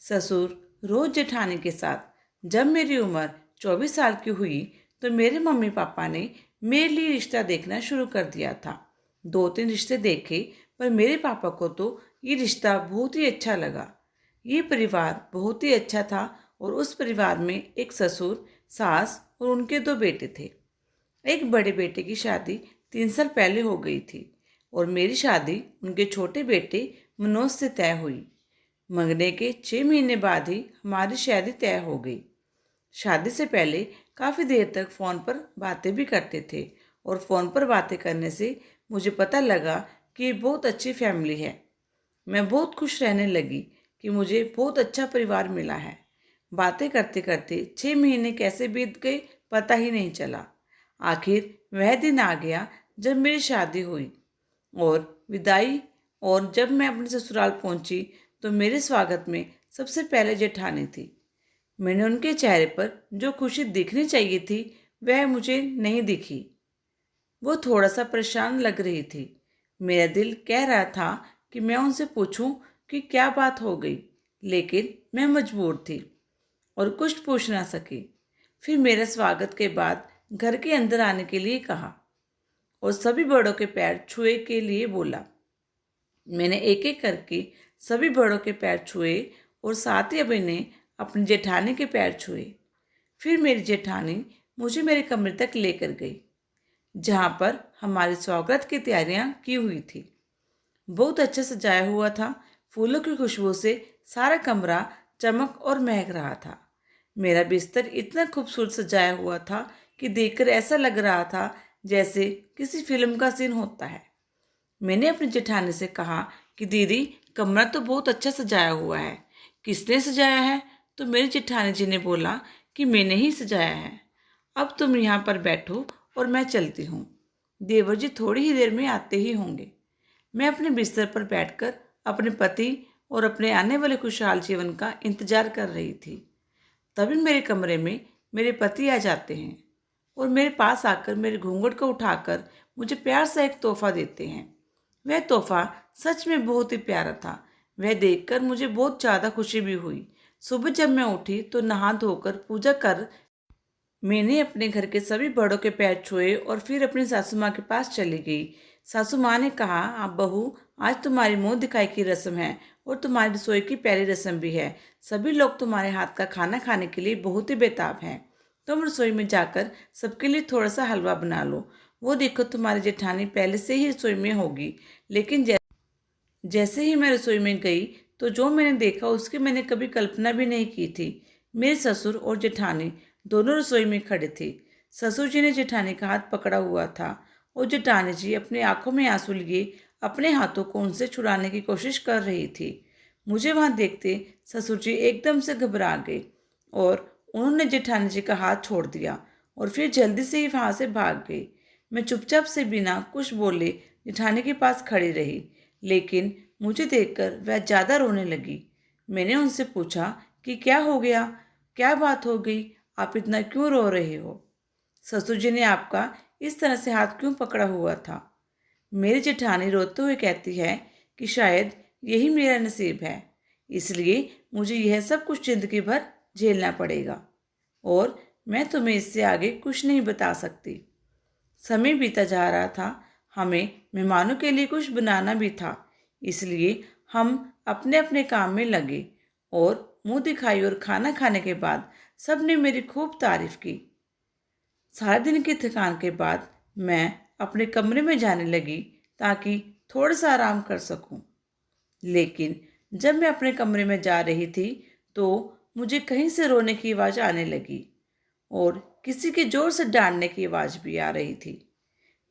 ससुर रोज जेठानी के साथ। जब मेरी उम्र 24 साल की हुई तो मेरे मम्मी पापा ने मेरे लिए रिश्ता देखना शुरू कर दिया था। 2-3 रिश्ते देखे, पर मेरे पापा को तो ये रिश्ता बहुत ही अच्छा लगा। ये परिवार बहुत ही अच्छा था और उस परिवार में एक ससुर, सास और उनके 2 बेटे थे। एक बड़े बेटे की शादी 3 साल पहले हो गई थी और मेरी शादी उनके छोटे बेटे मनोज से तय हुई। मंगने के 6 महीने बाद ही हमारी शादी तय हो गई। शादी से पहले काफ़ी देर तक फ़ोन पर बातें भी करते थे और फ़ोन पर बातें करने से मुझे पता लगा कि ये बहुत अच्छी फैमिली है। मैं बहुत खुश रहने लगी कि मुझे बहुत अच्छा परिवार मिला है। बातें करते करते 6 महीने कैसे बीत गए पता ही नहीं चला। आखिर वह दिन आ गया जब मेरी शादी हुई और विदाई। और जब मैं अपने ससुराल पहुंची तो मेरे स्वागत में सबसे पहले जेठानी थी। मैंने उनके चेहरे पर जो खुशी दिखनी चाहिए थी वह मुझे नहीं दिखी। वो थोड़ा सा परेशान लग रही थी। मेरा दिल कह रहा था कि मैं उनसे पूछूं कि क्या बात हो गई, लेकिन मैं मजबूर थी और कुछ पूछ ना सकी। फिर मेरे स्वागत के बाद घर के अंदर आने के लिए कहा और सभी बड़ों के पैर छुए के लिए बोला। मैंने एक एक करके सभी बड़ों के पैर छुए और साथ ही अभी ने अपनी जेठानी के पैर छुए। फिर मेरी जेठानी मुझे मेरे कमरे तक लेकर गई, जहाँ पर हमारे स्वागत की तैयारियां की हुई थी। बहुत अच्छा सजाया हुआ था। फूलों की खुशबू से सारा कमरा चमक और महक रहा था। मेरा बिस्तर इतना खूबसूरत सजाया हुआ था कि देखकर ऐसा लग रहा था जैसे किसी फिल्म का सीन होता है। मैंने अपनी जेठानी से कहा कि दीदी, कमरा तो बहुत अच्छा सजाया हुआ है, किसने सजाया है? तो मेरी जेठानी जी ने बोला कि मैंने ही सजाया है। अब तुम यहाँ पर बैठो और मैं चलती हूँ। देवर जी थोड़ी ही देर में आते ही होंगे। मैं अपने बिस्तर पर बैठकर अपने पति और अपने आने वाले खुशहाल जीवन का इंतजार कर रही थी। तभी मेरे कमरे में मेरे पति आ जाते हैं और मेरे पास आकर मेरे घूंघट को उठाकर मुझे प्यार सा एक तोहफा देते हैं। वह तोहफा सच में बहुत ही प्यारा था। वह देखकर मुझे बहुत ज़्यादा खुशी भी हुई। सुबह जब मैं उठी तो नहा धोकर पूजा कर मैंने अपने घर के सभी बड़ों के पैर छुए और फिर अपनी सासू माँ के पास चली गई। सासू माँ ने कहा, आप बहू, आज तुम्हारी मुंह दिखाई की रस्म है और तुम्हारी रसोई की पहली रस्म भी है। सभी लोग तुम्हारे हाथ का खाना खाने के लिए बहुत ही बेताब हैं। तुम रसोई में जाकर सबके लिए थोड़ा सा हलवा बना लो। वो देखो, तुम्हारी जेठानी पहले से ही रसोई में होगी। लेकिन जैसे ही मैं रसोई में गई तो जो मैंने देखा उसकी मैंने कभी कल्पना भी नहीं की थी। मेरे ससुर और जेठानी दोनों रसोई में खड़े थे। ससुर जी ने जेठानी का हाथ पकड़ा हुआ था और जेठानी जी अपनी आंखों में आंसू लिए अपने हाथों को उनसे छुड़ाने की कोशिश कर रही थी। मुझे वहां देखते ससुर जी एकदम से घबरा गए और उन्होंने जेठानी जी का हाथ छोड़ दिया और फिर जल्दी से ही वहां से भाग गए। मैं चुपचाप से बिना कुछ बोले जेठानी के पास खड़ी रही, लेकिन मुझे देखकर वह ज़्यादा रोने लगी। मैंने उनसे पूछा कि क्या हो गया, क्या बात हो गई, आप इतना क्यों रो रहे हो? ससुर जी ने आपका इस तरह से हाथ क्यों पकड़ा हुआ था? मेरी जेठानी रोते हुए कहती है कि शायद यही मेरा नसीब है, इसलिए मुझे यह सब कुछ जिंदगी भर झेलना पड़ेगा और मैं तुम्हें इससे आगे कुछ नहीं बता सकती। समय बीता जा रहा था। हमें मेहमानों के लिए कुछ बनाना भी था, इसलिए हम अपने अपने काम में लगे और मुंह दिखाई और खाना खाने के बाद सब ने मेरी खूब तारीफ की। सारे दिन की थकान के बाद मैं अपने कमरे में जाने लगी ताकि थोड़ा सा आराम कर सकूं। लेकिन जब मैं अपने कमरे में जा रही थी तो मुझे कहीं से रोने की आवाज़ आने लगी और किसी के जोर से डांटने की आवाज़ भी आ रही थी।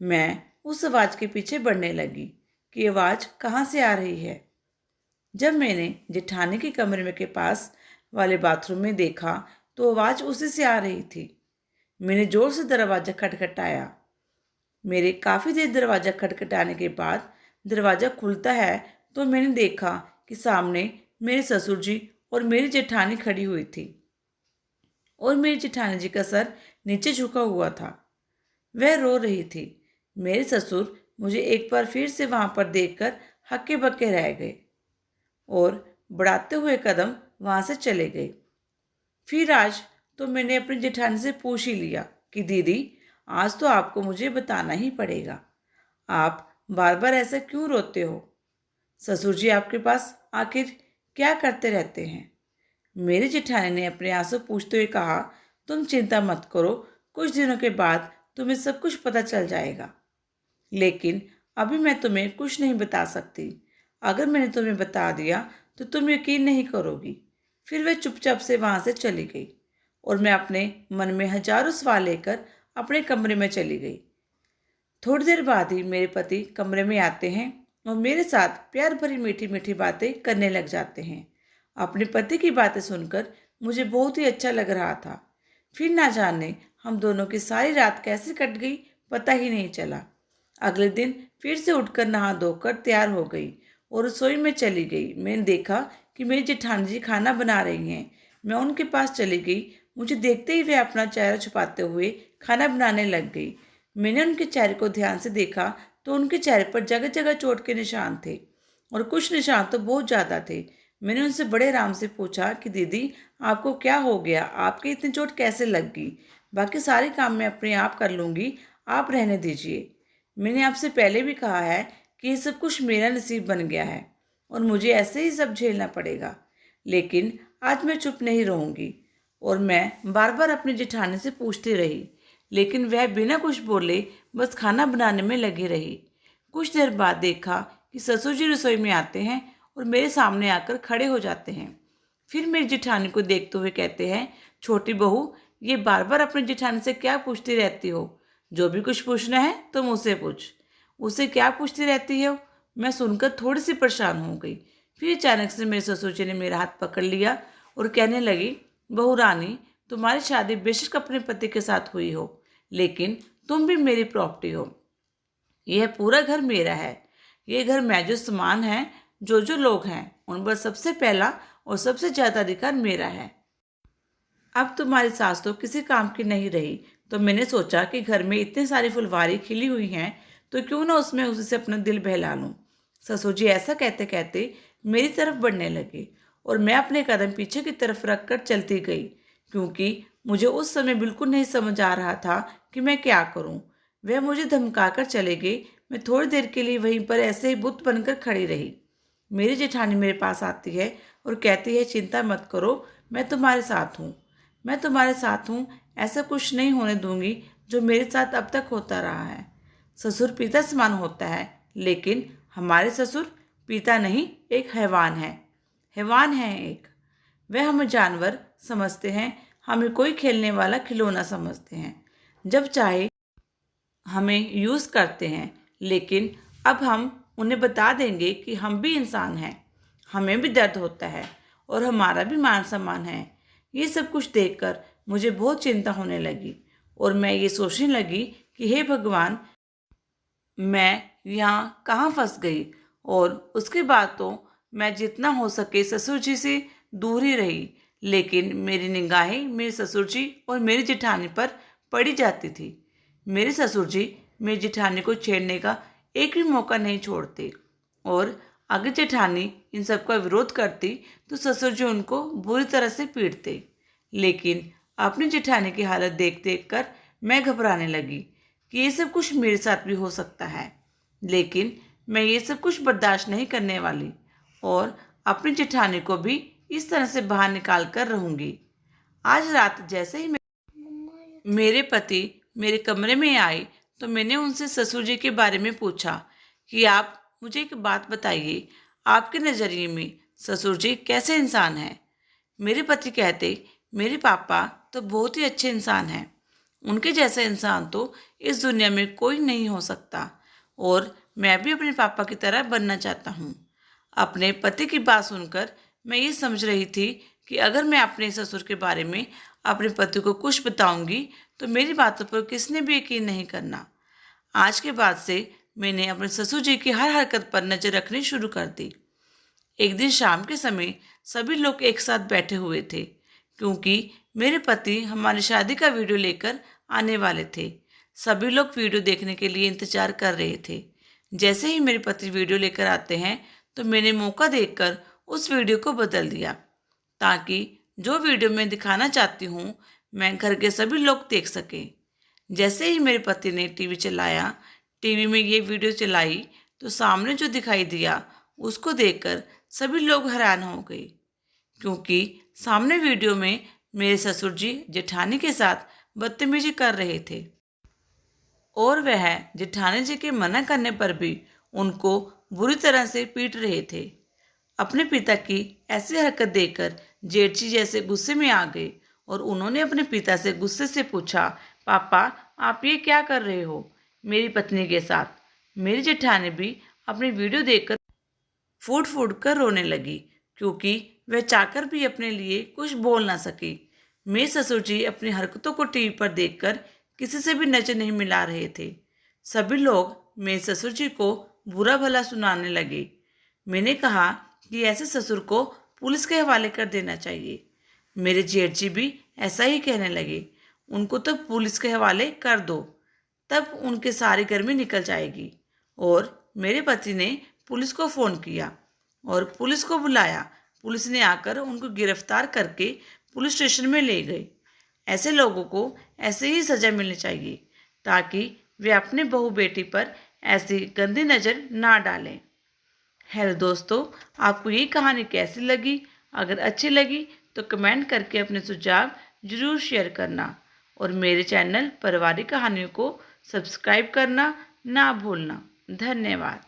मैं उस आवाज़ के पीछे बढ़ने लगी कि आवाज़ कहाँ से आ रही है। जब मैंने जेठानी के कमरे में के पास वाले बाथरूम में देखा तो आवाज़ उसी से आ रही थी। मैंने जोर से दरवाज़ा खटखटाया। मेरे काफ़ी देर दरवाज़ा खटखटाने के बाद दरवाज़ा खुलता है तो मैंने देखा कि सामने मेरे ससुर जी और मेरी जेठानी खड़ी हुई थी और मेरी जेठानी जी का सर नीचे झुका हुआ था। वह रो रही थी। मेरे ससुर मुझे एक बार फिर से वहाँ पर देखकर हक्के बक्के रह गए और बढ़ाते हुए कदम वहाँ से चले गए। फिर आज तो मैंने अपनी जेठानी से पूछ ही लिया कि दीदी, आज तो आपको मुझे बताना ही पड़ेगा, आप बार बार ऐसा क्यों रोते हो? ससुर जी आपके पास आखिर क्या करते रहते हैं? मेरी जेठानी ने अपने आंसू पूछते हुए कहा, तुम चिंता मत करो, कुछ दिनों के बाद तुम्हें सब कुछ पता चल जाएगा। लेकिन अभी मैं तुम्हें कुछ नहीं बता सकती। अगर मैंने तुम्हें बता दिया तो तुम यकीन नहीं करोगी। फिर वह चुपचाप से वहां से चली गई और मैं अपने मन में हजारों सवाल लेकर अपने कमरे में चली गई। थोड़ी देर बाद ही मेरे पति कमरे में आते हैं और मेरे साथ प्यार भरी मीठी मीठी बातें करने लग जाते हैं। अपने पति की बातें सुनकर मुझे बहुत ही अच्छा लग रहा था। फिर ना जाने हम दोनों की सारी रात कैसे कट गई, पता ही नहीं चला। अगले दिन फिर से उठकर नहा धोकर तैयार हो गई और रसोई में चली गई। मैंने देखा कि मेरी जेठानी जी खाना बना रही हैं। मैं उनके पास चली गई। मुझे देखते ही वे अपना चेहरा छुपाते हुए खाना बनाने लग गई। मैंने उनके चेहरे को ध्यान से देखा तो उनके चेहरे पर जगह जगह चोट के निशान थे और कुछ निशान तो बहुत ज़्यादा थे। मैंने उनसे बड़े आराम से पूछा कि दीदी, आपको क्या हो गया? आपके इतनी चोट कैसे लग गई? बाकी सारे काम मैं अपने आप कर लूँगी, आप रहने दीजिए। मैंने आपसे पहले भी कहा है कि ये सब कुछ मेरा नसीब बन गया है और मुझे ऐसे ही सब झेलना पड़ेगा। लेकिन आज मैं चुप नहीं रहूँगी और मैं बार बार अपनी जेठानी से पूछती रही, लेकिन वह बिना कुछ बोले बस खाना बनाने में लगी रही। कुछ देर बाद देखा कि ससुर जी रसोई में आते हैं और मेरे सामने आकर खड़े हो जाते हैं। फिर मेरी जेठानी को देखते हुए कहते हैं, छोटी बहू, ये बार बार अपनी जेठानी से क्या पूछती रहती हो? जो भी कुछ पूछना है तुम उसे पूछ। उसे क्या पूछती रहती हो? मैं सुनकर थोड़ी सी परेशान हो गई। फिर अचानक से मेरे ससुर जी ने मेरा हाथ पकड़ लिया और कहने लगी, बहू रानी, तुम्हारी शादी बेशक अपने पति के साथ हुई हो, लेकिन तुम भी मेरी प्रॉपर्टी हो। यह पूरा घर मेरा है। ये घर में जो सामान है, जो जो लोग हैं, उन पर सबसे पहला और सबसे ज़्यादा अधिकार मेरा है। अब तुम्हारी सास तो किसी काम की नहीं रही, तो मैंने सोचा कि घर में इतनी सारी फुलवारी खिली हुई हैं, तो क्यों ना उसमें उसी से अपना दिल बहला लूं। ससुर जी ऐसा कहते कहते मेरी तरफ बढ़ने लगे और मैं अपने कदम पीछे की तरफ रख कर चलती गई, क्योंकि मुझे उस समय बिल्कुल नहीं समझ आ रहा था कि मैं क्या करूं। वह मुझे धमकाकर चले गए। मैं थोड़ी देर के लिए वहीं पर ऐसे ही बुत बनकर खड़ी रही। मेरी जेठानी मेरे पास आती है और कहती है, चिंता मत करो, मैं तुम्हारे साथ हूँ। मैं तुम्हारे साथ हूँ, ऐसा कुछ नहीं होने दूंगी जो मेरे साथ अब तक होता रहा है। ससुर पिता समान होता है, लेकिन हमारे ससुर पिता नहीं, एक हैवान है। हैवान है एक। वह हमें जानवर समझते हैं, हमें कोई खेलने वाला खिलौना समझते हैं। जब चाहे हमें यूज़ करते हैं, लेकिन अब हम उन्हें बता देंगे कि हम भी इंसान हैं, हमें भी दर्द होता है और हमारा भी मान सम्मान है। ये सब कुछ देखकर मुझे बहुत चिंता होने लगी और मैं ये सोचने लगी कि हे भगवान, मैं यहाँ कहाँ फंस गई। और उसके बाद तो मैं जितना हो सके ससुर जी से दूर ही रही, लेकिन मेरी निगाहें मेरे ससुर जी और मेरी जेठानी पर पड़ी जाती थी। मेरे ससुर जी मेरी जेठानी को छेड़ने का एक भी मौका नहीं छोड़ते और अगर जेठानी इन सब का विरोध करती तो ससुर जी उनको बुरी तरह से पीटते। लेकिन अपनी जेठानी की हालत देख देख कर मैं घबराने लगी कि ये सब कुछ मेरे साथ भी हो सकता है। लेकिन मैं ये सब कुछ बर्दाश्त नहीं करने वाली और अपनी जेठानी को भी इस तरह से बाहर निकाल कर रहूंगी। आज रात जैसे ही मेरे पति मेरे कमरे में आए तो मैंने उनसे ससुर जी के बारे में पूछा कि आप मुझे एक बात बताइए, आपके नज़रिए में ससुर जी कैसे इंसान हैं? मेरे पति कहते, मेरे पापा तो बहुत ही अच्छे इंसान हैं। उनके जैसा इंसान तो इस दुनिया में कोई नहीं हो सकता और मैं भी अपने पापा की तरह बनना चाहता हूँ। अपने पति की बात सुनकर मैं ये समझ रही थी कि अगर मैं अपने ससुर के बारे में अपने पति को कुछ बताऊंगी तो मेरी बातों पर किसने भी यकीन नहीं करना। आज के बाद से मैंने अपने ससुर जी की हर हरकत पर नज़र रखनी शुरू कर दी। एक दिन शाम के समय सभी लोग एक साथ बैठे हुए थे, क्योंकि मेरे पति हमारी शादी का वीडियो लेकर आने वाले थे। सभी लोग वीडियो देखने के लिए इंतजार कर रहे थे। जैसे ही मेरे पति वीडियो लेकर आते हैं तो मैंने मौका देखकर उस वीडियो को बदल दिया ताकि जो वीडियो मैं दिखाना चाहती हूँ मैं घर के सभी लोग देख सकें। जैसे ही मेरे पति ने टीवी चलाया, टीवी में ये वीडियो चलाई तो सामने जो दिखाई दिया उसको देखकर सभी लोग हैरान हो गए, क्योंकि सामने वीडियो में मेरे ससुर जी जेठानी के साथ बदतमीजी कर रहे थे और वह जेठानी जी के मना करने पर भी उनको बुरी तरह से पीट रहे थे। अपने पिता की ऐसी हरकत देखकर जेठ जी जैसे गुस्से में आ गए और उन्होंने अपने पिता से गुस्से से पूछा, पापा आप ये क्या कर रहे हो मेरी पत्नी के साथ। मेरी जेठानी भी अपनी वीडियो देखकर फूट फूट कर रोने लगी, क्योंकि वह चाहकर भी अपने लिए कुछ बोल ना सकी। मेरे ससुर जी अपनी हरकतों को टीवी पर देखकर किसी से भी नजर नहीं मिला रहे थे। सभी लोग मेरे ससुर जी को बुरा भला सुनाने लगे। मैंने कहा कि ऐसे ससुर को पुलिस के हवाले कर देना चाहिए। मेरे जेठ जी भी ऐसा ही कहने लगे, उनको तो पुलिस के हवाले कर दो, तब उनकी सारी गर्मी निकल जाएगी। और मेरे पति ने पुलिस को फ़ोन किया और पुलिस को बुलाया। पुलिस ने आकर उनको गिरफ्तार करके पुलिस स्टेशन में ले गए। ऐसे लोगों को ऐसे ही सज़ा मिलनी चाहिए ताकि वे अपने बहू बेटी पर ऐसी गंदी नज़र ना डालें। हेलो दोस्तों, आपको ये कहानी कैसी लगी? अगर अच्छी लगी तो कमेंट करके अपने सुझाव ज़रूर शेयर करना और मेरे चैनल पारिवारिक कहानियों को सब्सक्राइब करना ना भूलना। धन्यवाद।